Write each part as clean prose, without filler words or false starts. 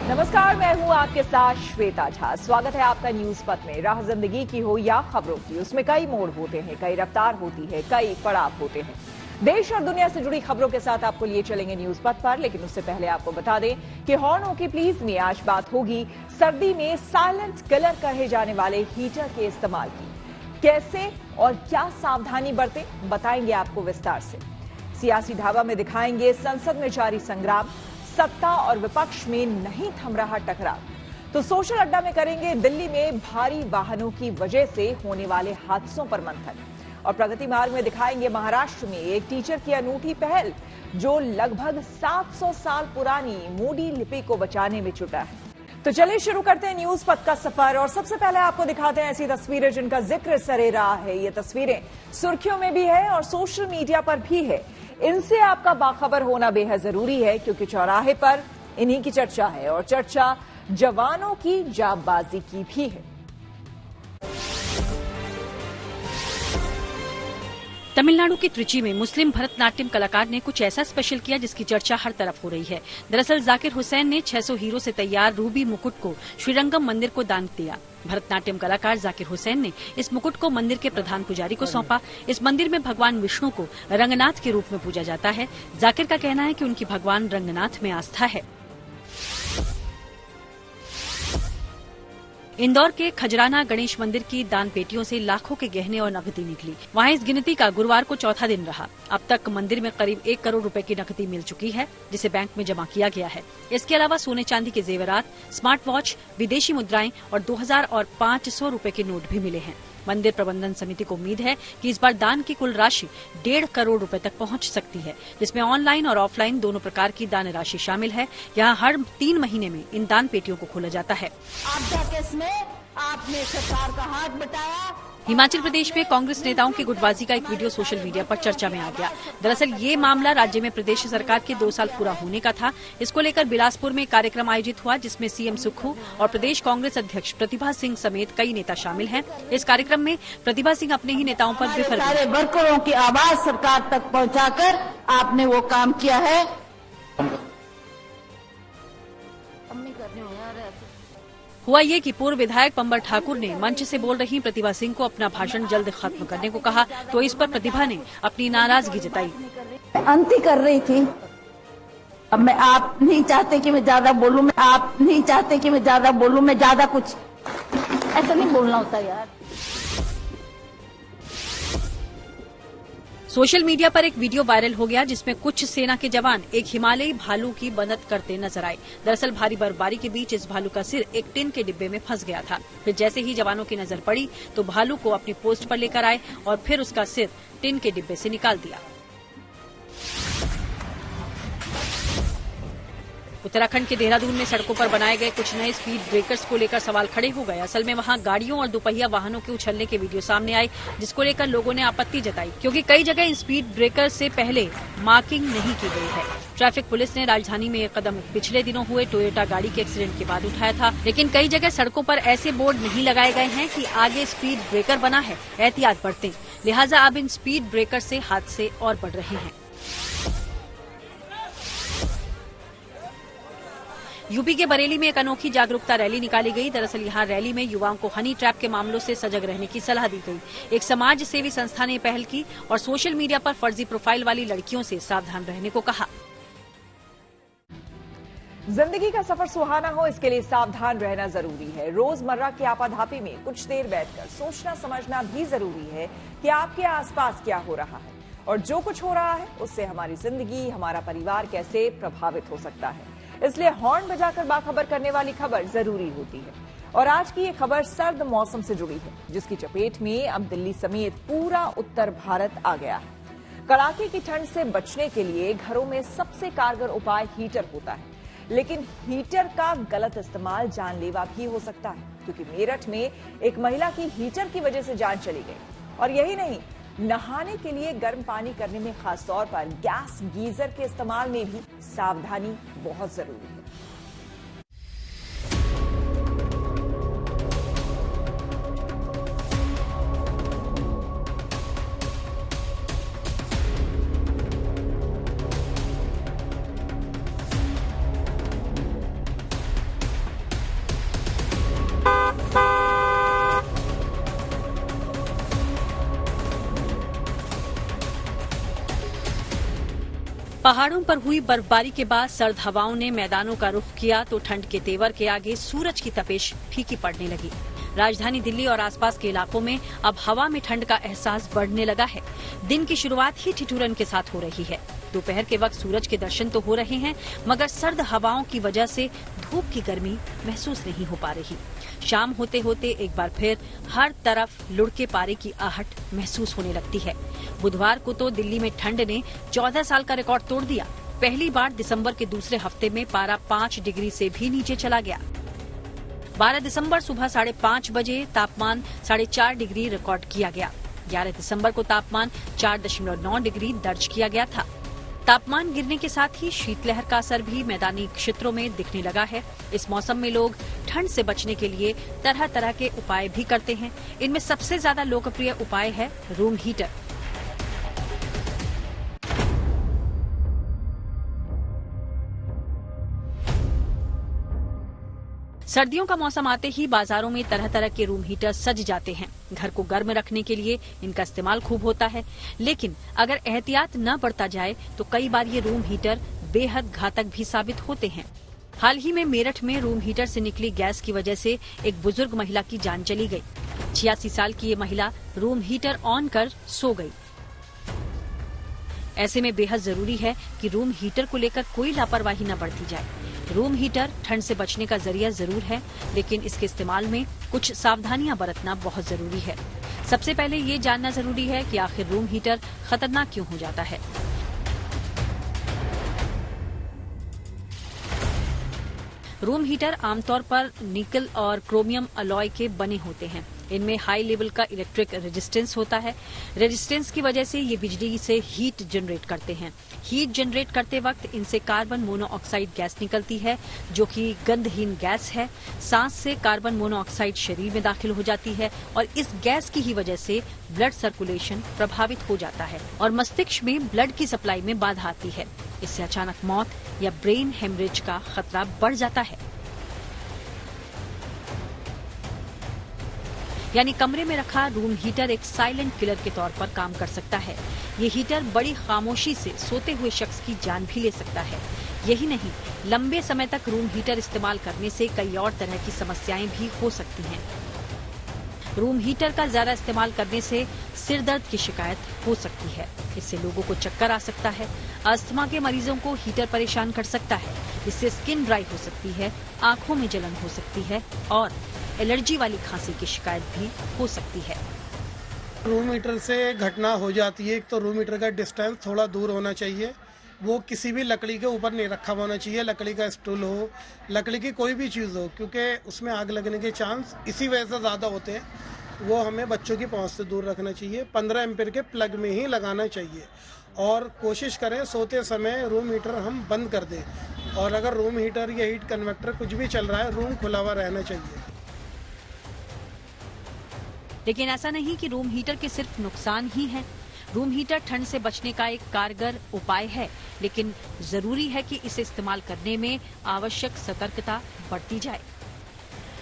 नमस्कार, मैं हूं आपके साथ श्वेता झा। स्वागत है आपका न्यूज पथ में। राह जिंदगी की हो या खबरों की, उसमें कई मोड़ होते हैं, कई रफ्तार होती है, कई पड़ाव होते हैं। देश और दुनिया से जुड़ी खबरों के साथ आपको लिए चलेंगे न्यूज पथ पर, लेकिन उससे पहले आपको बता दें कि हॉर्न ओके प्लीज में आज बात होगी सर्दी में साइलेंट किलर कहे जाने वाले हीटर के इस्तेमाल की। कैसे और क्या सावधानी बरतें, बताएंगे आपको विस्तार से। सियासी ढाबा में दिखाएंगे संसद में जारी संग्राम, सत्ता और विपक्ष में नहीं थम रहा टकराव। तो सोशल अड्डा में करेंगे दिल्ली में भारी वाहनों की वजह से होने वाले हादसों पर मंथन। और प्रगति मार्ग में दिखाएंगे महाराष्ट्र में एक टीचर की अनूठी पहल जो लगभग 700 साल पुरानी मोडी लिपि को बचाने में जुटा है। तो चलिए शुरू करते हैं न्यूज पथ का सफर और सबसे पहले आपको दिखाते हैं ऐसी तस्वीरें जिनका जिक्र सरे रहा है। ये तस्वीरें सुर्खियों में भी है और सोशल मीडिया पर भी है। इनसे आपका बाखबर होना बेहद जरूरी है क्योंकि चौराहे पर इन्हीं की चर्चा है और चर्चा जवानों की जांबाजी की भी है। तमिलनाडु के त्रिची में मुस्लिम भरतनाट्यम कलाकार ने कुछ ऐसा स्पेशल किया जिसकी चर्चा हर तरफ हो रही है। दरअसल जाकिर हुसैन ने 600 हीरो से तैयार रूबी मुकुट को श्रीरंगम मंदिर को दान दिया। भरतनाट्यम कलाकार जाकिर हुसैन ने इस मुकुट को मंदिर के प्रधान पुजारी को सौंपा। इस मंदिर में भगवान विष्णु को रंगनाथ के रूप में पूजा जाता है। जाकिर का कहना है कि उनकी भगवान रंगनाथ में आस्था है। इंदौर के खजराना गणेश मंदिर की दान पेटियों से लाखों के गहने और नकदी निकली। वहां इस गिनती का गुरुवार को चौथा दिन रहा। अब तक मंदिर में करीब 1 करोड़ रुपए की नकदी मिल चुकी है जिसे बैंक में जमा किया गया है। इसके अलावा सोने चांदी के जेवरात, स्मार्ट वॉच, विदेशी मुद्राएं और 2000 और 500 रुपए के नोट भी मिले हैं। मंदिर प्रबंधन समिति को उम्मीद है कि इस बार दान की कुल राशि 1.5 करोड़ रुपए तक पहुंच सकती है, जिसमें ऑनलाइन और ऑफलाइन दोनों प्रकार की दान राशि शामिल है। यहाँ हर 3 महीने में इन दान पेटियों को खोला जाता है। आपदा केस में आपने सरकार का हाथ बटाया। हिमाचल प्रदेश में कांग्रेस नेताओं की गुटबाजी का एक वीडियो सोशल मीडिया पर चर्चा में आ गया। दरअसल ये मामला राज्य में प्रदेश सरकार के 2 साल पूरा होने का था। इसको लेकर बिलासपुर में कार्यक्रम आयोजित हुआ जिसमें सीएम सुक्खू और प्रदेश कांग्रेस अध्यक्ष प्रतिभा सिंह समेत कई नेता शामिल हैं। इस कार्यक्रम में प्रतिभा सिंह अपने ही नेताओं पर विफल सारे वर्करों की आवाज सरकार तक पहुंचाकर आपने वो काम किया है। हुआ ये कि पूर्व विधायक पंबर ठाकुर ने मंच से बोल रही प्रतिभा सिंह को अपना भाषण जल्द खत्म करने को कहा, तो इस पर प्रतिभा ने अपनी नाराजगी जताई। अंती कर रही थी। अब मैं आप नहीं चाहते कि मैं ज्यादा बोलूं, मैं ज्यादा कुछ ऐसा नहीं बोलना होता यार। सोशल मीडिया पर एक वीडियो वायरल हो गया जिसमें कुछ सेना के जवान एक हिमालयी भालू की मदद करते नजर आए। दरअसल भारी बर्फबारी के बीच इस भालू का सिर एक टिन के डिब्बे में फंस गया था। फिर जैसे ही जवानों की नजर पड़ी तो भालू को अपनी पोस्ट पर लेकर आए और फिर उसका सिर टिन के डिब्बे से निकाल दिया। उत्तराखंड के देहरादून में सड़कों पर बनाए गए कुछ नए स्पीड ब्रेकर्स को लेकर सवाल खड़े हो गए। असल में वहां गाड़ियों और दोपहिया वाहनों के उछलने के वीडियो सामने आए जिसको लेकर लोगों ने आपत्ति जताई क्योंकि कई जगह इन स्पीड ब्रेकर से पहले मार्किंग नहीं की गई है। ट्रैफिक पुलिस ने राजधानी में एक कदम पिछले दिनों हुए टोयोटा गाड़ी के एक्सीडेंट के बाद उठाया था, लेकिन कई जगह सड़कों पर ऐसे बोर्ड नहीं लगाए गए हैं कि आगे स्पीड ब्रेकर बना है, एहतियात बरतें। लिहाजा अब इन स्पीड ब्रेकर से हादसे और बढ़ रहे हैं। यूपी के बरेली में एक अनोखी जागरूकता रैली निकाली गई। दरअसल यहाँ रैली में युवाओं को हनी ट्रैप के मामलों से सजग रहने की सलाह दी गई। एक समाज सेवी संस्था ने पहल की और सोशल मीडिया पर फर्जी प्रोफाइल वाली लड़कियों से सावधान रहने को कहा। जिंदगी का सफर सुहाना हो, इसके लिए सावधान रहना जरूरी है। रोजमर्रा की आपाधापी में कुछ देर बैठकर सोचना समझना भी जरूरी है कि आपके आसपास क्या हो रहा है और जो कुछ हो रहा है उससे हमारी जिंदगी, हमारा परिवार कैसे प्रभावित हो सकता है। इसलिए हॉर्न बजाकर बाखबर करने वाली खबर जरूरी होती है। और आज की ये खबर सर्द मौसम से जुड़ी है जिसकी चपेट में अब दिल्ली समेत पूरा उत्तर भारत आ गया है। कड़ाके की ठंड से बचने के लिए घरों में सबसे कारगर उपाय हीटर होता है, लेकिन हीटर का गलत इस्तेमाल जानलेवा भी हो सकता है क्योंकि मेरठ में एक महिला की हीटर की वजह से जान चली गई। और यही नहीं, नहाने के लिए गर्म पानी करने में खास तौर पर गैस गीजर के इस्तेमाल में भी सावधानी बहुत जरूरी है। पहाड़ों पर हुई बर्फबारी के बाद सर्द हवाओं ने मैदानों का रुख किया तो ठंड के तेवर के आगे सूरज की तपिश फीकी पड़ने लगी। राजधानी दिल्ली और आसपास के इलाकों में अब हवा में ठंड का एहसास बढ़ने लगा है। दिन की शुरुआत ही ठिठुरन के साथ हो रही है। दोपहर के वक्त सूरज के दर्शन तो हो रहे हैं, मगर सर्द हवाओं की वजह से धूप की गर्मी महसूस नहीं हो पा रही। शाम होते होते एक बार फिर हर तरफ लुढ़के पारे की आहट महसूस होने लगती है। बुधवार को तो दिल्ली में ठंड ने 14 साल का रिकॉर्ड तोड़ दिया। पहली बार दिसंबर के दूसरे हफ्ते में पारा 5 डिग्री से भी नीचे चला गया। 12 दिसंबर सुबह 5:30 बजे तापमान 4.5 डिग्री रिकॉर्ड किया गया। 11 दिसंबर को तापमान 4.9 डिग्री दर्ज किया गया था। तापमान गिरने के साथ ही शीतलहर का असर भी मैदानी क्षेत्रों में दिखने लगा है। इस मौसम में लोग ठंड से बचने के लिए तरह तरह के उपाय भी करते हैं। इनमें सबसे ज्यादा लोकप्रिय उपाय है रूम हीटर। सर्दियों का मौसम आते ही बाजारों में तरह तरह के रूम हीटर सज जाते हैं। घर को गर्म रखने के लिए इनका इस्तेमाल खूब होता है, लेकिन अगर एहतियात न बरता जाए तो कई बार ये रूम हीटर बेहद घातक भी साबित होते हैं। हाल ही में मेरठ में रूम हीटर से निकली गैस की वजह से एक बुजुर्ग महिला की जान चली गई। 86 साल की ये महिला रूम हीटर ऑन कर सो गई। ऐसे में बेहद जरूरी है कि रूम हीटर को लेकर कोई लापरवाही न बरती जाए। रूम हीटर ठंड से बचने का जरिया जरूर है, लेकिन इसके इस्तेमाल में कुछ सावधानियां बरतना बहुत जरूरी है। सबसे पहले ये जानना जरूरी है कि आखिर रूम हीटर खतरनाक क्यों हो जाता है। रूम हीटर आमतौर पर निकल और क्रोमियम अलॉय के बने होते हैं। इनमें हाई लेवल का इलेक्ट्रिक रेजिस्टेंस होता है। रेजिस्टेंस की वजह से ये बिजली से हीट जनरेट करते हैं। हीट जनरेट करते वक्त इनसे कार्बन मोनोऑक्साइड गैस निकलती है, जो कि गंधहीन गैस है। सांस से कार्बन मोनोऑक्साइड शरीर में दाखिल हो जाती है और इस गैस की ही वजह से ब्लड सर्कुलेशन प्रभावित हो जाता है और मस्तिष्क में ब्लड की सप्लाई में बाधा आती है। इससे अचानक मौत या ब्रेन हेमरेज का खतरा बढ़ जाता है। यानी कमरे में रखा रूम हीटर एक साइलेंट किलर के तौर पर काम कर सकता है। ये हीटर बड़ी खामोशी से सोते हुए शख्स की जान भी ले सकता है। यही नहीं, लंबे समय तक रूम हीटर इस्तेमाल करने से कई और तरह की समस्याएं भी हो सकती हैं। रूम हीटर का ज्यादा इस्तेमाल करने से सिर दर्द की शिकायत हो सकती है। इससे लोगों को चक्कर आ सकता है। अस्थमा के मरीजों को हीटर परेशान कर सकता है। इससे स्किन ड्राई हो सकती है, आंखों में जलन हो सकती है और एलर्जी वाली खांसी की शिकायत भी हो सकती है। रूम हीटर से घटना हो जाती है। एक तो रूम हीटर का डिस्टेंस थोड़ा दूर होना चाहिए। वो किसी भी लकड़ी के ऊपर नहीं रखा होना चाहिए। लकड़ी का स्टूल हो, लकड़ी की कोई भी चीज़ हो, क्योंकि उसमें आग लगने के चांस इसी वजह से ज़्यादा होते हैं। वो हमें बच्चों की पहुंच से दूर रखना चाहिए। 15 एम्पीयर के प्लग में ही लगाना चाहिए और कोशिश करें सोते समय रूम हीटर हम बंद कर दें। और अगर रूम हीटर या हीट कन्वेक्टर कुछ भी चल रहा है, रूम खुला हुआ रहना चाहिए। लेकिन ऐसा नहीं कि रूम हीटर के सिर्फ नुकसान ही हैं। रूम हीटर ठंड से बचने का एक कारगर उपाय है, लेकिन जरूरी है कि इसे इस्तेमाल करने में आवश्यक सतर्कता बरती जाए।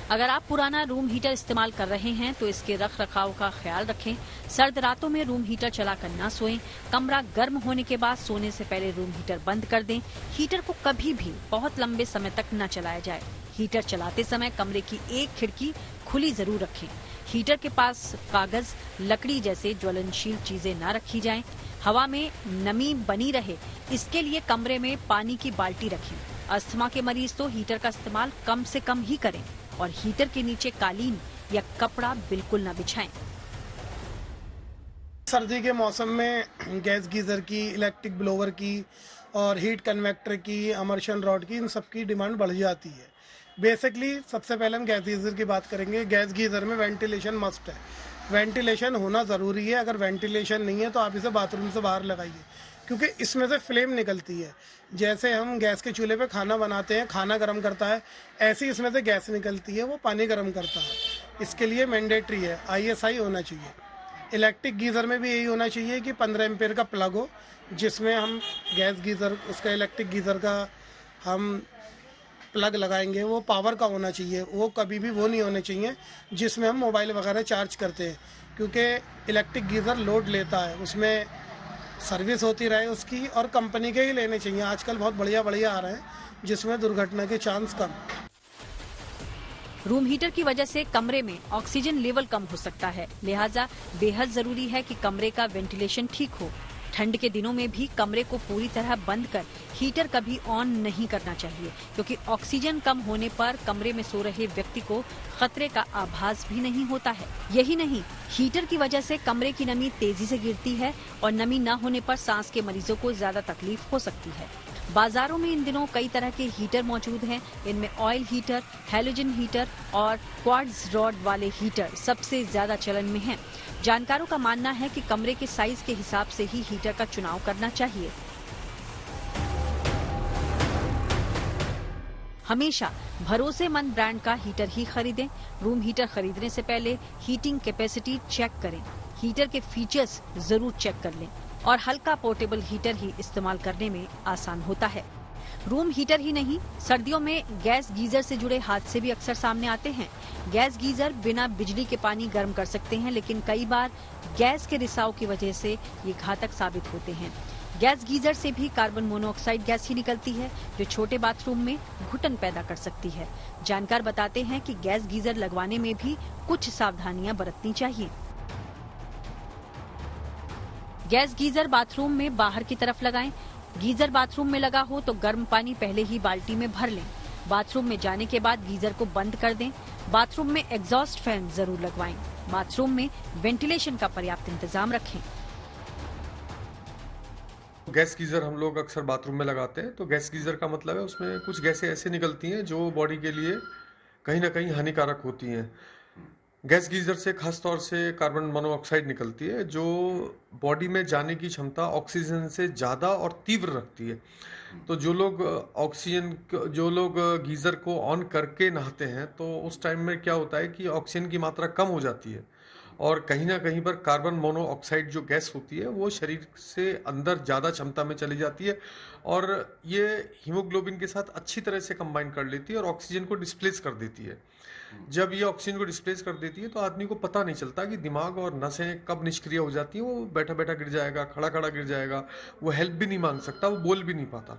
अगर आप पुराना रूम हीटर इस्तेमाल कर रहे हैं तो इसके रख रखाव का ख्याल रखें। सर्द रातों में रूम हीटर चलाकर न सोएं। कमरा गर्म होने के बाद सोने से पहले रूम हीटर बंद कर दें। हीटर को कभी भी बहुत लंबे समय तक न चलाया जाए। हीटर चलाते समय कमरे की एक खिड़की खुली जरूर रखें। हीटर के पास कागज, लकड़ी जैसे ज्वलनशील चीजें न रखी जाएं। हवा में नमी बनी रहे, इसके लिए कमरे में पानी की बाल्टी रखें। अस्थमा के मरीज तो हीटर का इस्तेमाल कम से कम ही करें और हीटर के नीचे कालीन या कपड़ा बिल्कुल न बिछाएं। सर्दी के मौसम में गैस गीजर की, इलेक्ट्रिक ब्लोवर की और हीट कन्वेक्टर की, इमर्शन रॉड की, इन सब की डिमांड बढ़ जाती है। बेसिकली सबसे पहले हम गैस गीजर की बात करेंगे। गैस गीजर में वेंटिलेशन मस्ट है। वेंटिलेशन होना ज़रूरी है। अगर वेंटिलेशन नहीं है तो आप इसे बाथरूम से बाहर लगाइए, क्योंकि इसमें से फ्लेम निकलती है। जैसे हम गैस के चूल्हे पे खाना बनाते हैं, खाना गर्म करता है, ऐसी इसमें से गैस निकलती है, वो पानी गर्म करता है। इसके लिए मैंडेटरी है, ISI होना चाहिए। इलेक्ट्रिक गीज़र में भी यही होना चाहिए कि 15 एम्पीयर का प्लग हो, जिसमें हम गैस गीज़र, उसका इलेक्ट्रिक गीज़र का हम प्लग लगाएंगे, वो पावर का होना चाहिए। वो कभी भी वो नहीं होने चाहिए जिसमें हम मोबाइल वगैरह चार्ज करते हैं, क्योंकि इलेक्ट्रिक गीज़र लोड लेता है। उसमें सर्विस होती रहे उसकी, और कंपनी के ही लेने चाहिए। आजकल बहुत बढ़िया बढ़िया आ रहे हैं जिसमें दुर्घटना के चांस कम। रूम हीटर की वजह से कमरे में ऑक्सीजन लेवल कम हो सकता है, लिहाजा बेहद जरूरी है कि कमरे का वेंटिलेशन ठीक हो। ठंड के दिनों में भी कमरे को पूरी तरह बंद कर हीटर कभी ऑन नहीं करना चाहिए, क्योंकि ऑक्सीजन कम होने पर कमरे में सो रहे व्यक्ति को खतरे का आभास भी नहीं होता है। यही नहीं, हीटर की वजह से कमरे की नमी तेजी से गिरती है और नमी न होने पर सांस के मरीजों को ज्यादा तकलीफ हो सकती है। बाजारों में इन दिनों कई तरह के हीटर मौजूद हैं। इनमें ऑयल हीटर, हैलोजन हीटर और क्वार्ट्ज रॉड वाले हीटर सबसे ज्यादा चलन में हैं। जानकारों का मानना है कि कमरे के साइज के हिसाब से ही हीटर का चुनाव करना चाहिए। हमेशा भरोसेमंद ब्रांड का हीटर ही खरीदें। रूम हीटर खरीदने से पहले हीटिंग कैपेसिटी चेक करें। हीटर के फीचर्स जरूर चेक कर लें और हल्का पोर्टेबल हीटर ही इस्तेमाल करने में आसान होता है। रूम हीटर ही नहीं, सर्दियों में गैस गीजर से जुड़े हादसे भी अक्सर सामने आते हैं। गैस गीजर बिना बिजली के पानी गर्म कर सकते हैं, लेकिन कई बार गैस के रिसाव की वजह से ये घातक साबित होते हैं। गैस गीजर से भी कार्बन मोनोऑक्साइड गैस ही निकलती है, जो छोटे बाथरूम में घुटन पैदा कर सकती है। जानकार बताते हैं कि गैस गीजर लगवाने में भी कुछ सावधानियां बरतनी चाहिए। गैस गीजर बाथरूम में बाहर की तरफ लगाएं। गीजर बाथरूम में लगा हो तो गर्म पानी पहले ही बाल्टी में भर लें। बाथरूम में जाने के बाद गीजर को बंद कर दें। बाथरूम में एग्जॉस्ट फैन जरूर लगवाएं। बाथरूम में वेंटिलेशन का पर्याप्त इंतजाम रखें। गैस गीजर हम लोग अक्सर बाथरूम में लगाते हैं, तो गैस गीजर का मतलब है उसमें कुछ गैसें ऐसे निकलती हैं जो बॉडी के लिए कहीं ना कहीं हानिकारक होती हैं। गैस गीजर से खास तौर से कार्बन मोनोऑक्साइड निकलती है जो बॉडी में जाने की क्षमता ऑक्सीजन से ज़्यादा और तीव्र रखती है। तो जो लोग गीजर को ऑन करके नहाते हैं तो उस टाइम में क्या होता है कि ऑक्सीजन की मात्रा कम हो जाती है और कहीं ना कहीं पर कार्बन मोनोऑक्साइड जो गैस होती है वो शरीर से अंदर ज़्यादा क्षमता में चली जाती है और ये हीमोग्लोबिन के साथ अच्छी तरह से कंबाइन कर लेती है और ऑक्सीजन को डिस्प्लेस कर देती है। जब ये ऑक्सीजन को डिस्प्लेस कर देती है तो आदमी को पता नहीं चलता कि दिमाग और नसें कब निष्क्रिय हो जाती हैं। वो बैठा बैठा गिर जाएगा, खड़ा खड़ा गिर जाएगा, वो हेल्प भी नहीं मांग सकता, वो बोल भी नहीं पाता।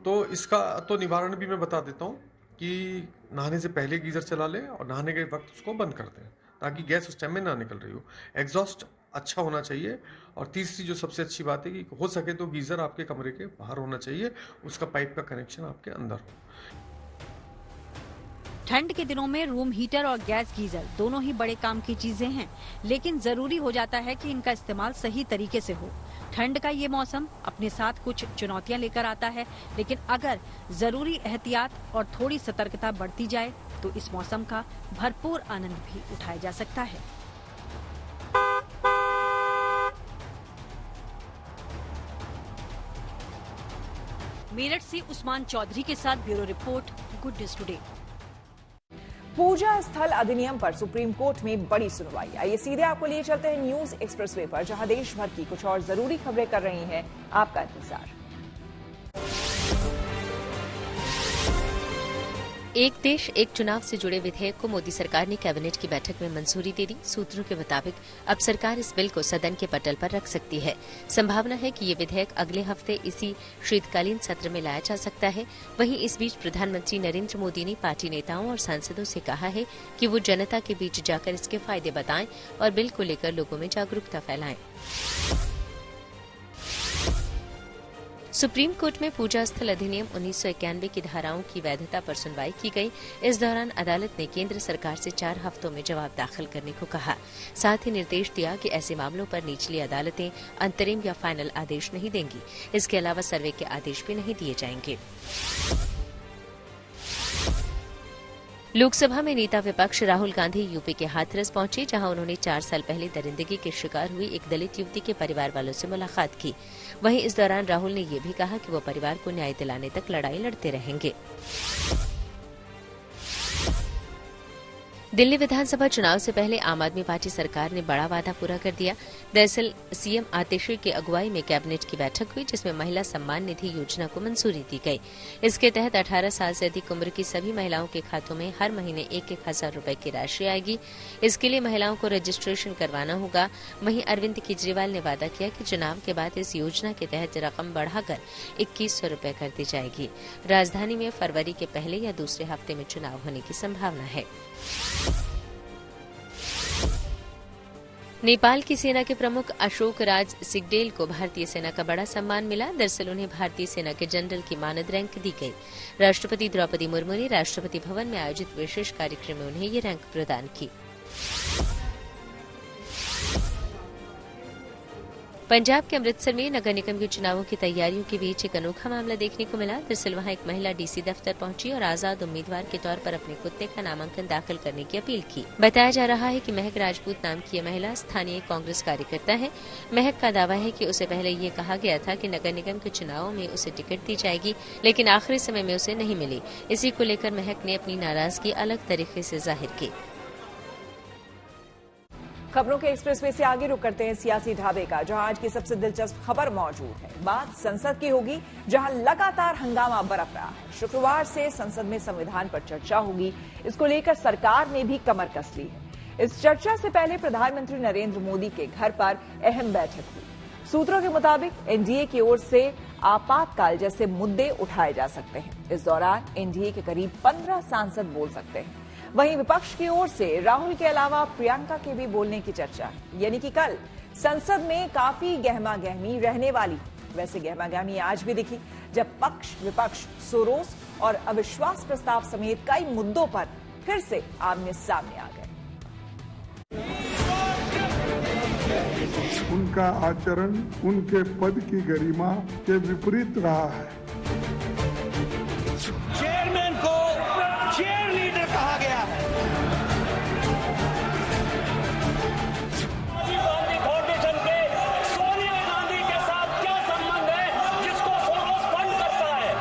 तो इसका तो निवारण भी मैं बता देता हूँ कि नहाने से पहले गीजर चला लें और नहाने के वक्त उसको बंद कर दें ताकि गैस उस टाइम में ना निकल रही हो। एग्जॉस्ट अच्छा होना चाहिए और तीसरी जो सबसे अच्छी बात है कि हो सके तो गीजर आपके कमरे के बाहर होना चाहिए, उसका पाइप का कनेक्शन आपके अंदर हो। ठंड के दिनों में रूम हीटर और गैस गीजर दोनों ही बड़े काम की चीजें हैं, लेकिन जरूरी हो जाता है कि इनका इस्तेमाल सही तरीके से हो। ठंड का ये मौसम अपने साथ कुछ चुनौतियां लेकर आता है, लेकिन अगर जरूरी एहतियात और थोड़ी सतर्कता बरती जाए तो इस मौसम का भरपूर आनंद भी उठाया जा सकता है। मेरठ से उस्मान चौधरी के साथ bureau report, good news today. पूजा स्थल अधिनियम पर सुप्रीम कोर्ट में बड़ी सुनवाई। आइए सीधे आपको लिए चलते हैं न्यूज एक्सप्रेसवे पर, जहां देश भर की कुछ और जरूरी खबरें कर रही हैं आपका इंतजार। एक देश एक चुनाव से जुड़े विधेयक को मोदी सरकार ने कैबिनेट की बैठक में मंजूरी दे दी। सूत्रों के मुताबिक अब सरकार इस बिल को सदन के पटल पर रख सकती है। संभावना है कि ये विधेयक अगले हफ्ते इसी शीतकालीन सत्र में लाया जा सकता है। वहीं इस बीच प्रधानमंत्री नरेंद्र मोदी ने पार्टी नेताओं और सांसदों से कहा है कि वो जनता के बीच जाकर इसके फायदे बताएं और बिल को लेकर लोगों में जागरूकता फैलाएं। सुप्रीम कोर्ट में पूजा स्थल अधिनियम 1991 की धाराओं की वैधता पर सुनवाई की गई। इस दौरान अदालत ने केंद्र सरकार से 4 हफ्तों में जवाब दाखिल करने को कहा। साथ ही निर्देश दिया कि ऐसे मामलों पर निचली अदालतें अंतरिम या फाइनल आदेश नहीं देंगी। इसके अलावा सर्वे के आदेश भी नहीं दिए जाएंगे। लोकसभा में नेता विपक्ष राहुल गांधी यूपी के हाथरस पहुंचे, जहां उन्होंने 4 साल पहले दरिंदगी के शिकार हुई एक दलित युवती के परिवार वालों से मुलाकात की। वहीं इस दौरान राहुल ने ये भी कहा कि वो परिवार को न्याय दिलाने तक लड़ाई लड़ते रहेंगे। दिल्ली विधानसभा चुनाव से पहले आम आदमी पार्टी सरकार ने बड़ा वादा पूरा कर दिया। दरअसल सीएम आतिशी की अगुवाई में कैबिनेट की बैठक हुई, जिसमें महिला सम्मान निधि योजना को मंजूरी दी गई। इसके तहत 18 साल से अधिक उम्र की सभी महिलाओं के खातों में हर महीने 1-1 हजार रूपये की राशि आएगी। इसके लिए महिलाओं को रजिस्ट्रेशन करवाना होगा। वहीं अरविंद केजरीवाल ने वादा किया कि चुनाव के बाद इस योजना के तहत रकम बढ़ाकर 2100 रूपये कर दी जाएगी। राजधानी में फरवरी के पहले या दूसरे हफ्ते में चुनाव होने की संभावना है। नेपाल की सेना के प्रमुख अशोक राज सिगडेल को भारतीय सेना का बड़ा सम्मान मिला। दरअसल उन्हें भारतीय सेना के जनरल की मानद रैंक दी गई। राष्ट्रपति द्रौपदी मुर्मू ने राष्ट्रपति भवन में आयोजित विशेष कार्यक्रम में उन्हें ये रैंक प्रदान की। पंजाब के अमृतसर में नगर निगम के चुनावों की तैयारियों के बीच एक अनोखा मामला देखने को मिला। दरअसल वहां एक महिला डीसी दफ्तर पहुंची और आजाद उम्मीदवार के तौर पर अपने कुत्ते का नामांकन दाखिल करने की अपील की। बताया जा रहा है कि महक राजपूत नाम की यह महिला स्थानीय कांग्रेस कार्यकर्ता है। महक का दावा है कि उसे पहले ये कहा गया था कि नगर निगम के चुनावों में उसे टिकट दी जाएगी, लेकिन आखिरी समय में उसे नहीं मिली। इसी को लेकर महक ने अपनी नाराजगी अलग तरीके से जाहिर की। खबरों के एक्सप्रेसवे से आगे रुक करते हैं सियासी ढाबे का, जहां आज की सबसे दिलचस्प खबर मौजूद है। बात संसद की होगी, जहां लगातार हंगामा बरप रहा है। शुक्रवार से संसद में संविधान पर चर्चा होगी। इसको लेकर सरकार ने भी कमर कस ली है। इस चर्चा से पहले प्रधानमंत्री नरेंद्र मोदी के घर पर अहम बैठक हुई। सूत्रों के मुताबिक एनडीए की ओर से आपातकाल जैसे मुद्दे उठाए जा सकते हैं। इस दौरान एनडीए के करीब 15 सांसद बोल सकते हैं। वहीं विपक्ष की ओर से राहुल के अलावा प्रियंका के भी बोलने की चर्चा है। यानी कि कल संसद में काफी गहमा गहमी रहने वाली। वैसे गहमा गहमी आज भी दिखी, जब पक्ष विपक्ष सोरोस और अविश्वास प्रस्ताव समेत कई मुद्दों पर फिर से आमने सामने आ गए। उनका आचरण उनके पद की गरिमा के विपरीत रहा है। चेयरमैन को चेयर लीडर कहा गया है। फाउंडेशन के सोनिया गांधी के साथ क्या संबंध है जिसको सोरोस फंड करता है?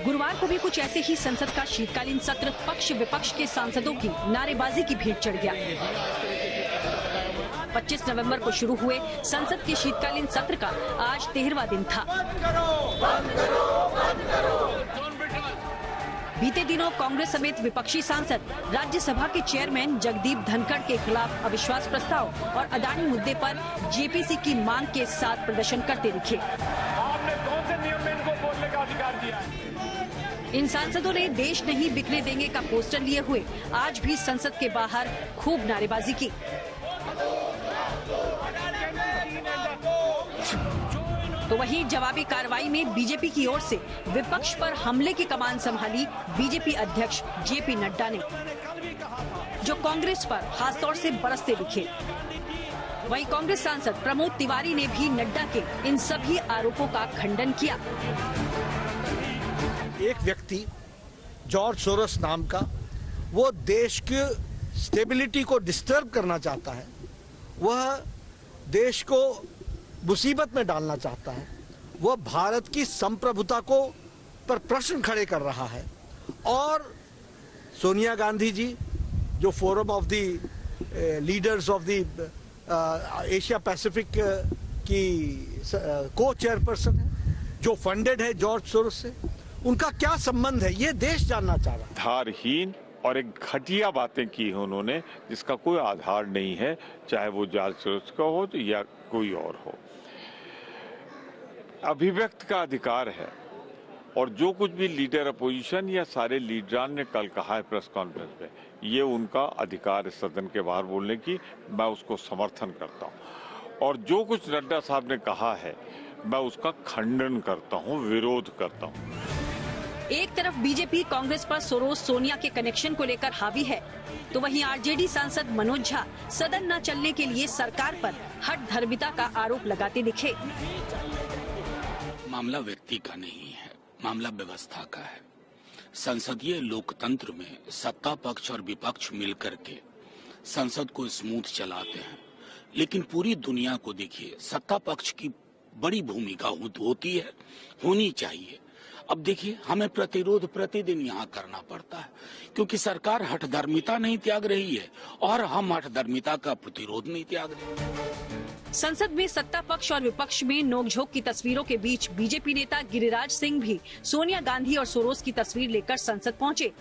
गुरुवार को भी कुछ ऐसे ही संसद का शीतकालीन सत्र पक्ष विपक्ष के सांसदों की नारेबाजी की भेंट चढ़ गया। 25 नवंबर को शुरू हुए संसद के शीतकालीन सत्र का आज 13वां दिन था। बीते दिनों कांग्रेस समेत विपक्षी सांसद राज्यसभा के चेयरमैन जगदीप धनखड़ के खिलाफ अविश्वास प्रस्ताव और अदानी मुद्दे पर जेपीसी की मांग के साथ प्रदर्शन करते दिखे। आपने कौन से नियम में इनको बोलने का अधिकार दिया है? इन सांसदों ने देश नहीं बिकने देंगे का पोस्टर लिए हुए आज भी संसद के बाहर खूब नारेबाजी की। तो वहीं जवाबी कार्रवाई में बीजेपी की ओर से विपक्ष पर हमले की कमान संभाली बीजेपी अध्यक्ष जेपी नड्डा ने, जो कांग्रेस पर खासतौर से बरसते दिखे। वहीं कांग्रेस सांसद प्रमोद तिवारी ने भी नड्डा के इन सभी आरोपों का खंडन किया। एक व्यक्ति जॉर्ज सोरोस नाम का, वो देश की स्टेबिलिटी को डिस्टर्ब करना चाहता है, वह देश को मुसीबत में डालना चाहता है, वह भारत की संप्रभुता को पर प्रश्न खड़े कर रहा है। और सोनिया गांधी जी जो forum of the leaders of the Asia Pacific की को चेयरपर्सन है, जो फंडेड है जॉर्ज सोरोस से, उनका क्या संबंध है, ये देश जानना चाह रहा है। आधारहीन और एक घटिया बातें की है उन्होंने, जिसका कोई आधार नहीं है, चाहे वो जॉर्ज सोरोस का हो या कोई और हो। अभिव्यक्त का अधिकार है, और जो कुछ भी लीडर अपोजिशन या सारे लीडरान ने कल कहा है प्रेस कॉन्फ्रेंस में, ये उनका अधिकार है सदन के बाहर बोलने की, मैं उसको समर्थन करता हूँ। और जो कुछ नड्डा साहब ने कहा है, मैं उसका खंडन करता हूँ, विरोध करता हूँ। एक तरफ बीजेपी कांग्रेस पर सोरोस सोनिया के कनेक्शन को लेकर हावी है, तो वहीं आरजेडी सांसद मनोज झा सदन न चलने के लिए सरकार पर हठधर्मिता का आरोप लगाते दिखे। मामला व्यक्ति का नहीं है, मामला व्यवस्था का है। संसदीय लोकतंत्र में सत्ता पक्ष और विपक्ष मिलकर के संसद को स्मूथ चलाते हैं, लेकिन पूरी दुनिया को देखिए, सत्ता पक्ष की बड़ी भूमिका होती है, होनी चाहिए। अब देखिए, हमें प्रतिरोध प्रतिदिन यहाँ करना पड़ता है, क्योंकि सरकार हठधर्मिता नहीं त्याग रही है और हम हठधर्मिता का प्रतिरोध नहीं त्याग रहे। संसद में सत्ता पक्ष और विपक्ष में नोकझोंक की तस्वीरों के बीच बीजेपी नेता गिरिराज सिंह भी सोनिया गांधी और सोरोस की तस्वीर लेकर संसद पहुंचे,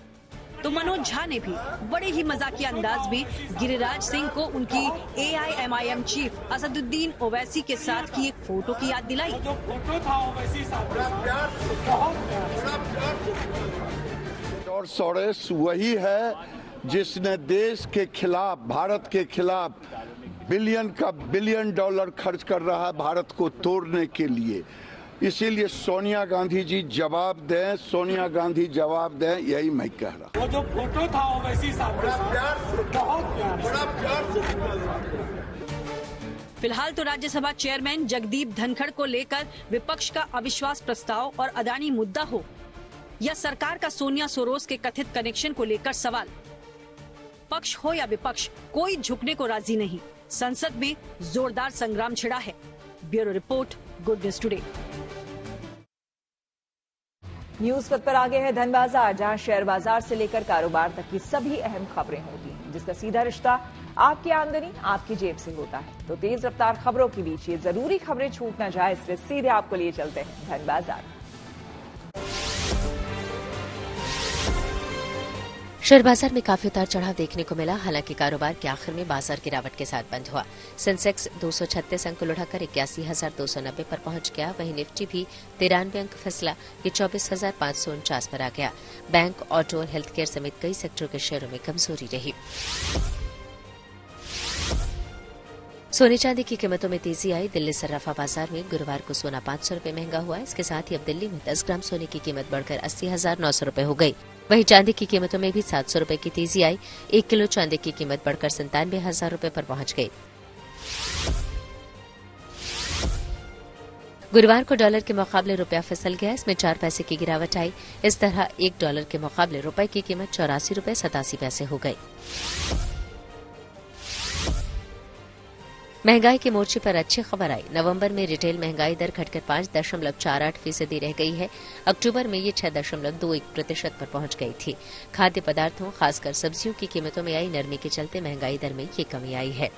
तो मनोज झा ने भी बड़े ही मजाकिया अंदाज में गिरिराज सिंह को उनकी AIMIM चीफ असदुद्दीन ओवैसी के साथ की एक फोटो की याद दिलाई। जो फोटो था ओवैसी साहब, जॉर्ज सोरोस वही है जिसने देश के खिलाफ, भारत के खिलाफ बिलियन डॉलर खर्च कर रहा है भारत को तोड़ने के लिए। इसीलिए सोनिया गांधी जी जवाब दें, सोनिया गांधी जवाब दें, यही मैं कह रहा हूं। वो जो फोटो था ओवैसी साहब, बहुत प्यार से फिलहाल तो राज्यसभा चेयरमैन जगदीप धनखड़ को लेकर विपक्ष का अविश्वास प्रस्ताव और अदानी मुद्दा हो या सरकार का सोनिया सोरोस के कथित कनेक्शन को लेकर सवाल, पक्ष हो या विपक्ष, कोई झुकने को राजी नहीं। संसद में जोरदार संग्राम छिड़ा है। Bureau report, good news today. News पद पर आगे है धन बाजार, जहां शेयर बाजार से लेकर कारोबार तक की सभी अहम खबरें होती हैं, जिसका सीधा रिश्ता आपकी आमदनी आपकी जेब से होता है। तो तेज रफ्तार खबरों के बीच ये जरूरी खबरें छूट न जाए, इसलिए सीधे आपको लिए चलते हैं धन बाजार। शेयर बाजार में काफी उतार चढ़ाव देखने को मिला। हालांकि कारोबार के आखिर में बाजार गिरावट के साथ बंद हुआ। सेंसेक्स 236 अंक उठाकर 81,290 पर पहुंच गया। वहीं निफ्टी भी 93 अंक फिसला कि 24,549 पर आ गया। बैंक, ऑटो और हेल्थ केयर समेत कई सेक्टरों के शेयरों में कमजोरी रही। सोने चांदी की कीमतों में तेजी आई। दिल्ली सर्राफा बाजार में गुरुवार को सोना 500 रुपए महंगा हुआ। इसके साथ ही अब दिल्ली में 10 ग्राम सोने की कीमत बढ़कर 80,900 रुपए हो गई। वहीं चांदी की कीमतों में भी 700 रुपए की तेजी आई। 1 किलो चांदी की कीमत बढ़कर 97,000 रुपए पर पहुंच गई। गुरुवार को डॉलर के मुकाबले रुपया फिसल गया। इसमें 4 पैसे की गिरावट आई। इस तरह 1 डॉलर के मुकाबले रुपए की कीमत 84 रुपए 87 पैसे हो गई। महंगाई के मोर्चे पर अच्छी खबर आई। नवंबर में रिटेल महंगाई दर घटकर 5.48% रह गई है। अक्टूबर में ये 6.21% पर पहुंच गई थी। खाद्य पदार्थों, खासकर सब्जियों की कीमतों में आई नरमी के चलते महंगाई दर में ये कमी आई है।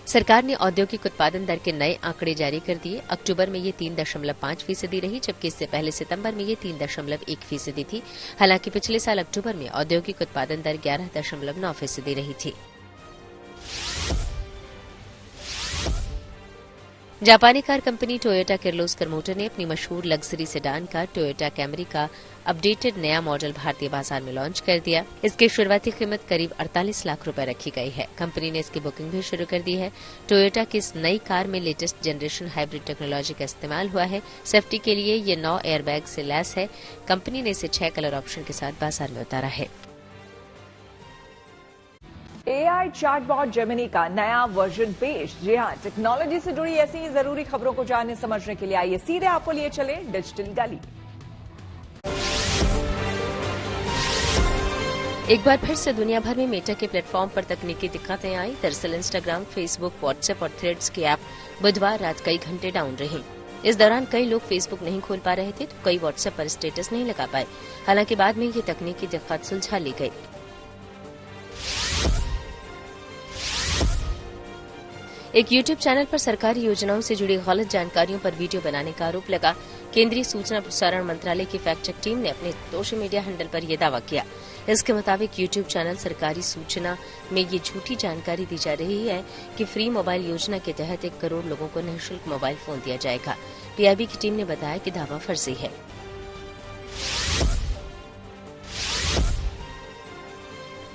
सरकार ने औद्योगिक उत्पादन दर के नए आंकड़े जारी कर दिए। अक्टूबर में ये 3.5% रही, जबकि इससे पहले सितंबर में ये 3.1% थी। हालांकि पिछले साल अक्टूबर में औद्योगिक उत्पादन दर 11.9% रही थी। जापानी car company Toyota Kirloskar motor ने अपनी मशहूर luxury sedan car Toyota Camry का अपडेटेड नया मॉडल भारतीय बाजार में लॉन्च कर दिया। इसकी शुरुआती कीमत करीब 48 लाख रुपए रखी गई है। कंपनी ने इसकी बुकिंग भी शुरू कर दी है। टोयोटा की इस नई कार में लेटेस्ट जनरेशन हाइब्रिड टेक्नोलॉजी का इस्तेमाल हुआ है। सेफ्टी के लिए ये 9 एयरबैग से लैस है। कंपनी ने इसे 6 कलर ऑप्शन के साथ बाजार में उतारा है। AI चैटबॉट जेमिनी का नया वर्जन पेश। जी हां, टेक्नोलॉजी से जुड़ी ऐसी ही जरूरी खबरों को जानने समझने के लिए आइए सीधे आपको लिए चले डिजिटल गली। एक बार फिर से दुनिया भर में मेटा के प्लेटफॉर्म पर तकनीकी दिक्कतें आई। दरअसल इंस्टाग्राम, फेसबुक, व्हाट्सएप और थ्रेड्स की ऐप बुधवार रात कई घंटे डाउन रही। इस दौरान कई लोग फेसबुक नहीं खोल पा रहे थे तो कई व्हाट्सएप पर स्टेटस नहीं लगा पाए। हालांकि बाद में ये तकनीकी दिक्कत सुलझा ली गई। एक यूट्यूब चैनल पर सरकारी योजनाओं से जुड़ी गलत जानकारियों पर वीडियो बनाने का आरोप लगा। केंद्रीय सूचना प्रसारण मंत्रालय की फैक्ट चेक टीम ने अपने सोशल मीडिया हैंडल पर यह दावा किया। इसके मुताबिक यूट्यूब चैनल सरकारी सूचना में ये झूठी जानकारी दी जा रही है कि फ्री मोबाइल योजना के तहत 1 करोड़ लोगों को निःशुल्क मोबाइल फोन दिया जाएगा। पीआईबी की टीम ने बताया कि दावा फर्जी है।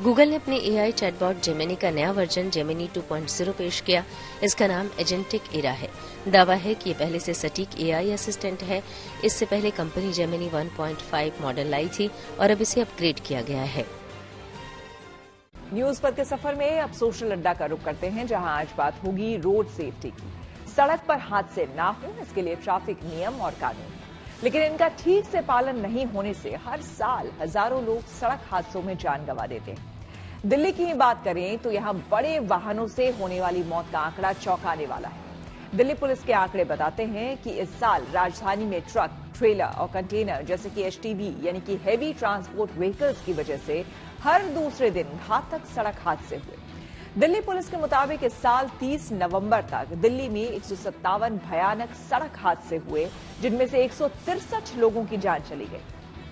गूगल ने अपने AI चैटबॉट जेमिनी का नया वर्जन जेमिनी 2.0 पेश किया। इसका नाम एजेंटिक एरा है। दावा है कि ये पहले से सटीक AI असिस्टेंट है। इससे पहले कंपनी जेमिनी 1.5 मॉडल लाई थी और अब इसे अपग्रेड किया गया है। न्यूज पर के सफर में अब सोशल अड्डा का रुख करते हैं, जहां आज बात होगी रोड सेफ्टी की। सड़क पर हादसे ना हो, इसके लिए ट्रैफिक नियम और कानून, लेकिन इनका ठीक से पालन नहीं होने से हर साल हजारों लोग सड़क हादसों में जान गंवा देते हैं। दिल्ली की ही बात करें तो यहां बड़े वाहनों से होने वाली मौत का आंकड़ा चौंकाने वाला है। दिल्ली पुलिस के आंकड़े बताते हैं कि इस साल राजधानी में ट्रक, ट्रेलर और कंटेनर जैसे कि एचटीवी यानी कि हेवी ट्रांसपोर्ट व्हीकल्स की वजह से हर दूसरे दिन घातक सड़क हादसे हुए। दिल्ली पुलिस के मुताबिक इस साल 30 नवंबर तक दिल्ली में 157 भयानक सड़क हादसे हुए, जिनमें से 163 लोगों की जान चली गई।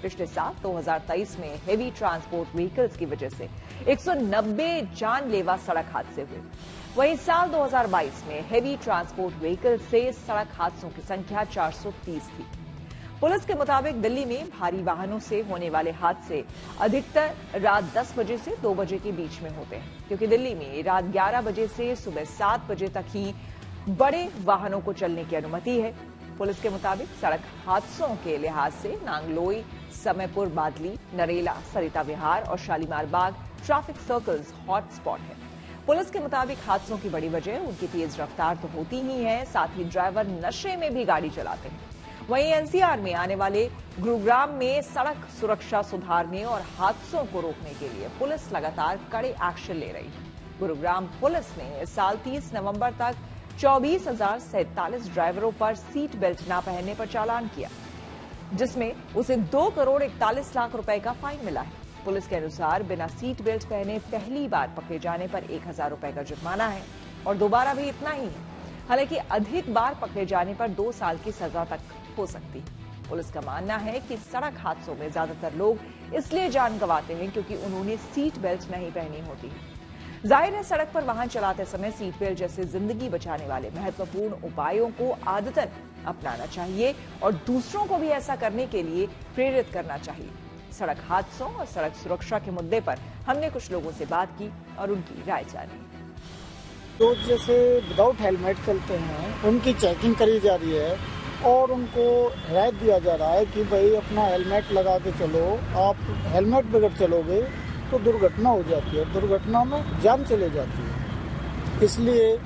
पिछले साल 2023 में हेवी ट्रांसपोर्ट व्हीकल्स की वजह से 190 जानलेवा सड़क हादसे हुए। वहीं साल 2022 में हेवी ट्रांसपोर्ट व्हीकल्स से सड़क हादसों की संख्या 430 थी। पुलिस के मुताबिक दिल्ली में भारी वाहनों से होने वाले हादसे अधिकतर रात 10 बजे से 2 बजे के बीच में होते हैं, क्योंकि दिल्ली में रात 11 बजे से सुबह 7 बजे तक ही बड़े वाहनों को चलने की अनुमति है। पुलिस के मुताबिक सड़क हादसों के लिहाज से नांगलोई, समयपुर बादली, नरेला, सरिता विहार और शालीमार बाग ट्रैफिक सर्कल्स हॉटस्पॉट है। पुलिस के मुताबिक हादसों की बड़ी वजह उनकी तेज रफ्तार तो होती ही है, साथ ही ड्राइवर नशे में भी गाड़ी चलाते हैं। वहीं एनसीआर में आने वाले गुरुग्राम में सड़क सुरक्षा सुधारने और हादसों को रोकने के लिए पुलिस लगातार कड़े एक्शन ले रही है। गुरुग्राम पुलिस ने इस साल 30 नवंबर तक 24,047 ड्राइवरों पर सीट बेल्ट न पहनने पर चालान किया, जिसमें उसे 2 करोड़ 41 लाख रुपए का फाइन मिला है। पुलिस के अनुसार बिना सीट बेल्ट पहने पहली बार पकड़े जाने पर 1,000 रुपए का जुर्माना है और दोबारा भी इतना ही है। हालांकि अधिक बार पकड़े जाने पर 2 साल की सजा तक हो सकती है। पुलिस का मानना है कि सड़क हादसों में ज्यादातर लोग इसलिए जान गंवाते हैं क्योंकि उन्होंने सीट बेल्ट नहीं पहनी होती है। जाहिर है, सड़क पर वाहन चलाते समय सीट बेल्ट जैसे जिंदगी बचाने वाले महत्वपूर्ण उपायों को आदतन अपनाना चाहिए और दूसरों को भी ऐसा करने के लिए प्रेरित करना चाहिए। सड़क हादसों और सड़क सुरक्षा के मुद्दे पर हमने कुछ लोगों से बात की और उनकी राय जानी। तो जैसे विदाउट हेलमेट चलते हैं उनकी चेकिंग करी जा रही है और उनको हिदायत दिया जा रहा है कि भाई अपना हेलमेट लगा के चलो। आप हेलमेट बगैर चलोगे तो दुर्घटना हो जाती है, दुर्घटना में जान चले जाती है। इसलिए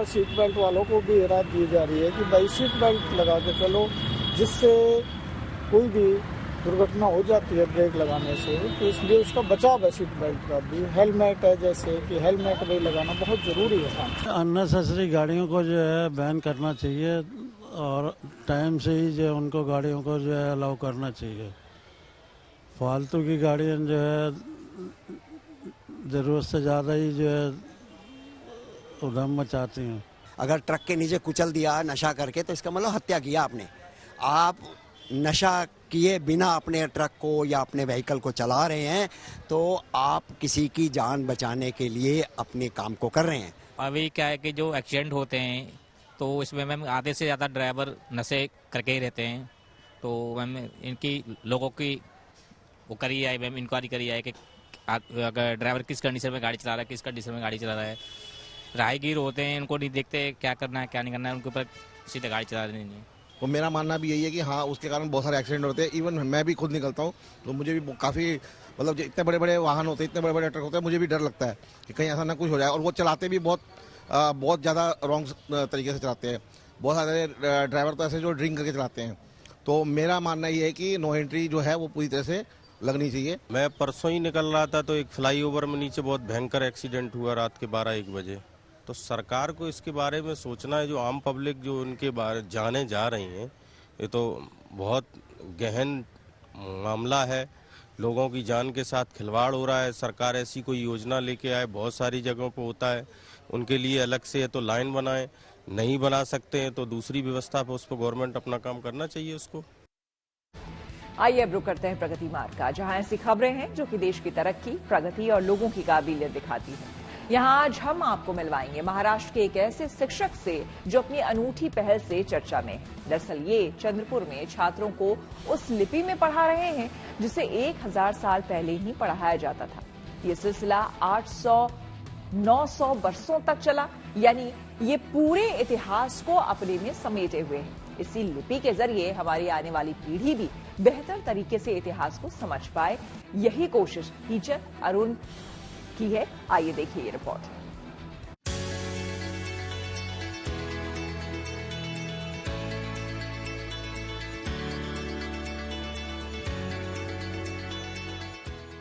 सीट बेल्ट वालों को भी हिदायत दी जा रही है कि भाई सीट बेल्ट लगा के चलो, जिससे कोई भी दुर्घटना हो जाती है ब्रेक लगाने से, तो इसलिए उसका बचाव है। सीट बेल्ट का भी हेलमेट है, जैसे कि हेलमेट भी लगाना बहुत जरूरी है। अननेसेसरी गाड़ियों को जो है बैन करना चाहिए और टाइम से ही जो उनको गाड़ियों को जो है अलाउ करना चाहिए। फालतू की गाड़ियाँ जो है ज़रूरत से ज़्यादा ही जो है उधम मचाती हैं। अगर ट्रक के नीचे कुचल दिया नशा करके तो इसका मतलब हत्या किया आपने। आप नशा किए बिना अपने ट्रक को या अपने व्हीकल को चला रहे हैं तो आप किसी की जान बचाने के लिए अपने काम को कर रहे हैं। अभी क्या है कि जो एक्सीडेंट होते हैं तो इसमें मैम आधे से ज़्यादा ड्राइवर नशे करके ही रहते हैं। तो मैम इनकी लोगों की वो करी है, मैम इंक्वायरी करी है कि अगर ड्राइवर किस कंडीशन में गाड़ी चला रहा है, किस कंडीशन में गाड़ी चला रहा है। राहगीर होते हैं, इनको नहीं देखते क्या करना है क्या नहीं करना है, उनके ऊपर सीधे गाड़ी चला देनी है। तो मेरा मानना भी यही है कि हाँ, उसके कारण बहुत सारे एक्सीडेंट होते हैं। इवन मैं भी खुद निकलता हूँ तो मुझे भी काफ़ी मतलब इतने बड़े बड़े वाहन होते हैं, इतने बड़े बड़े ट्रक होते हैं, मुझे भी डर लगता है कि कहीं ऐसा ना कुछ हो जाए। और वो चलाते भी बहुत ज़्यादा रॉन्ग तरीके से चलाते हैं। बहुत सारे ड्राइवर तो ऐसे जो ड्रिंक करके चलाते हैं। तो मेरा मानना ये है कि नो एंट्री जो है वो पूरी तरह से लगनी चाहिए। मैं परसों ही निकल रहा था तो एक फ्लाईओवर में नीचे बहुत भयंकर एक्सीडेंट हुआ रात के 12-1 बजे। तो सरकार को इसके बारे में सोचना है। जो आम पब्लिक जो उनके बारे जाने जा रही हैं, ये तो बहुत गहन मामला है। लोगों की जान के साथ खिलवाड़ हो रहा है। सरकार ऐसी कोई योजना लेके आए, बहुत सारी जगहों पर होता है, उनके लिए अलग से है तो लाइन बनाए, नहीं बना सकते हैं तो दूसरी व्यवस्था पर उस पर गवर्नमेंट अपना काम करना चाहिए उसको। आइए अब रुक करते हैं प्रगति मार्ग का, जहां ऐसी खबरें हैं जो कि देश की तरक्की, प्रगति और लोगों की काबिलियत दिखाती हैं। यहां आज हम आपको मिलवाएंगे महाराष्ट्र के एक ऐसे शिक्षक से जो अपनी अनूठी पहल से चर्चा में है। दरअसल ये चंद्रपुर में छात्रों को उस लिपि में पढ़ा रहे हैं जिसे 1000 साल पहले ही पढ़ाया जाता था। ये सिलसिला 800-900 वर्षों तक चला, यानी ये पूरे इतिहास को अपने में समेटे हुए है। इसी लिपि के जरिए हमारी आने वाली पीढ़ी भी बेहतर तरीके से इतिहास को समझ पाए, यही कोशिश टीचर अरुण की है। आइए देखिए ये रिपोर्ट।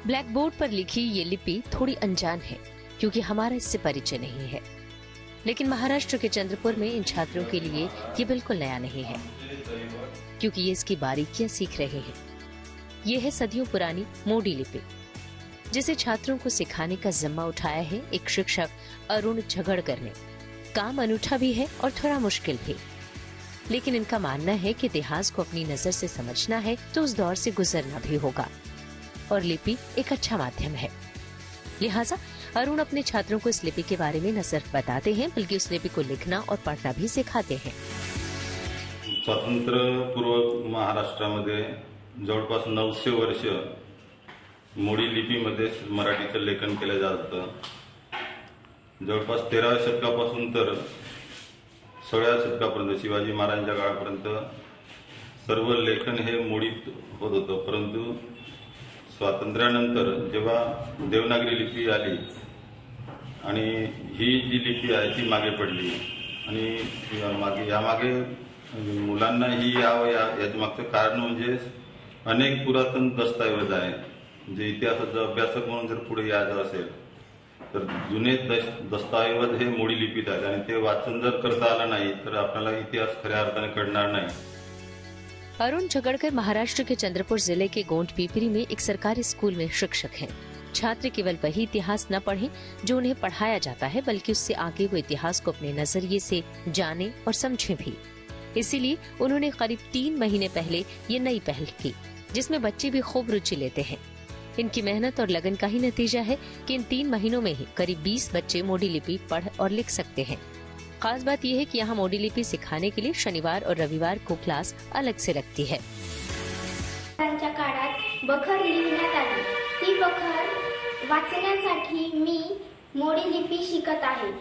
ब्लैक बोर्ड पर लिखी ये लिपि थोड़ी अनजान है क्योंकि हमारा इससे परिचय नहीं है। लेकिन महाराष्ट्र के चंद्रपुर में इन छात्रों के लिए ये बिल्कुल नया नहीं है, क्योंकि ये इसकी बारीकियां सीख रहे हैं। ये है सदियों पुरानी मोडी लिपि, जिसे छात्रों को सिखाने का जिम्मा उठाया है एक शिक्षक अरुण झगड़कर ने। काम अनूठा भी है और थोड़ा मुश्किल भी, लेकिन इनका मानना है कि इतिहास को अपनी नजर से समझना है तो उस दौर से गुजरना भी होगा, और लिपि एक अच्छा माध्यम है। लिहाजा अरुण अपने छात्रों को इस लिपि के बारे में न सिर्फ बताते हैं, बल्कि उस लिपि को लिखना और पढ़ना भी सिखाते हैं। स्वातंत्र्यपूर्व महाराष्ट्रामध्ये जवळपास 900 वर्ष मोडी लिपीमध्ये मराठीचं लेखन केलं जातं। जवळपास 13व्या शतकापासून तर 16व्या शतकापर्यंत शिवाजी महाराजांच्या काळापर्यंत सर्व लेखन हे मोडीत होत होतं, परंतु स्वातंत्र्यानंतर जेव्हा देवनागरी लिपी आली आणि ही जी लिपी आहे ती मागे पडली आणि यामागे मुलांना ही याच्या मागचं कारण म्हणजे अनेक पुरातन दस्तऐवज आहे, जे इतिहासाचा अभ्यासक म्हणून जर पुढे यायचं असेल तर जुने दस्तऐवज हे मोडी लिपीत आहेत आणि ते वाचन जर करता आलं नाही तर आपल्याला इतिहास खऱ्या अर्थाने कळणार नाही। अरुण झगड़कर महाराष्ट्र के चंद्रपुर जिले के गोंड पीपरी में एक सरकारी स्कूल में शिक्षक हैं। छात्र केवल वही इतिहास न पढ़ें जो उन्हें पढ़ाया जाता है, बल्कि उससे आगे वो इतिहास को अपने नजरिए से जाने और समझें भी। इसीलिए उन्होंने करीब 3 महीने पहले ये नई पहल की, जिसमें बच्चे भी खूब रुचि लेते हैं। इनकी मेहनत और लगन का ही नतीजा है कि इन 3 महीनों में ही करीब 20 बच्चे मोडी लिपि पढ़ और लिख सकते हैं। खास बात यह है कि यहाँ मोडी लिपी सिखाने के लिए शनिवार और रविवार को क्लास अलग से लगती है। त्यांच्या काळात बखर लिहिण्यात आली, ती बखर वाचण्यासाठी मी मोडी लिपी शिकत आहे।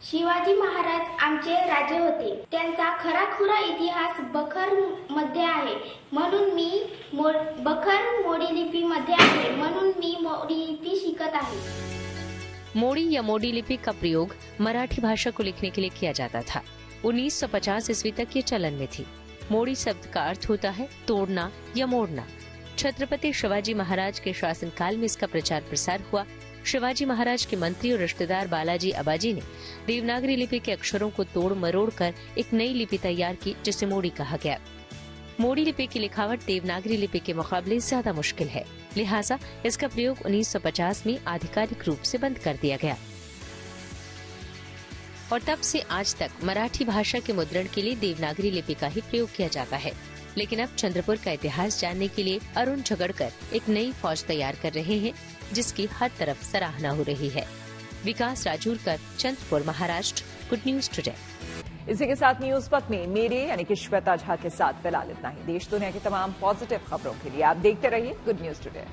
शिवाजी महाराज आमचे राजे होते, त्यांचा खराखुरा इतिहास बखर मध्ये आहे, म्हणून मी बखर मोडी लिपी मध्ये आहे, म्हणून मी मोडी लिपी शिकत आहे। मोडी या मोडी लिपि का प्रयोग मराठी भाषा को लिखने के लिए किया जाता था। 1950 ईस्वी तक ये चलन में थी। मोडी शब्द का अर्थ होता है तोड़ना या मोड़ना। छत्रपति शिवाजी महाराज के शासनकाल में इसका प्रचार प्रसार हुआ। शिवाजी महाराज के मंत्री और रिश्तेदार बालाजी अबाजी ने देवनागरी लिपि के अक्षरों को तोड़ मरोड़ कर एक नई लिपि तैयार की, जिसे मोडी कहा गया। मोडी लिपि की लिखावट देवनागरी लिपि के मुकाबले ज्यादा मुश्किल है, लिहाजा इसका प्रयोग 1950 में आधिकारिक रूप से बंद कर दिया गया और तब से आज तक मराठी भाषा के मुद्रण के लिए देवनागरी लिपि का ही प्रयोग किया जाता है। लेकिन अब चंद्रपुर का इतिहास जानने के लिए अरुण झगड़कर एक नई फौज तैयार कर रहे हैं, जिसकी हर तरफ सराहना हो रही है। Vikas Rajurkar, Chandrapur, Maharashtra, good news today. इसी के साथ न्यूज पथ में मेरे यानी कि श्वेता झा के साथ फिलहाल इतना ही। देश दुनिया की तमाम पॉजिटिव खबरों के लिए आप देखते रहिए गुड न्यूज टुडे।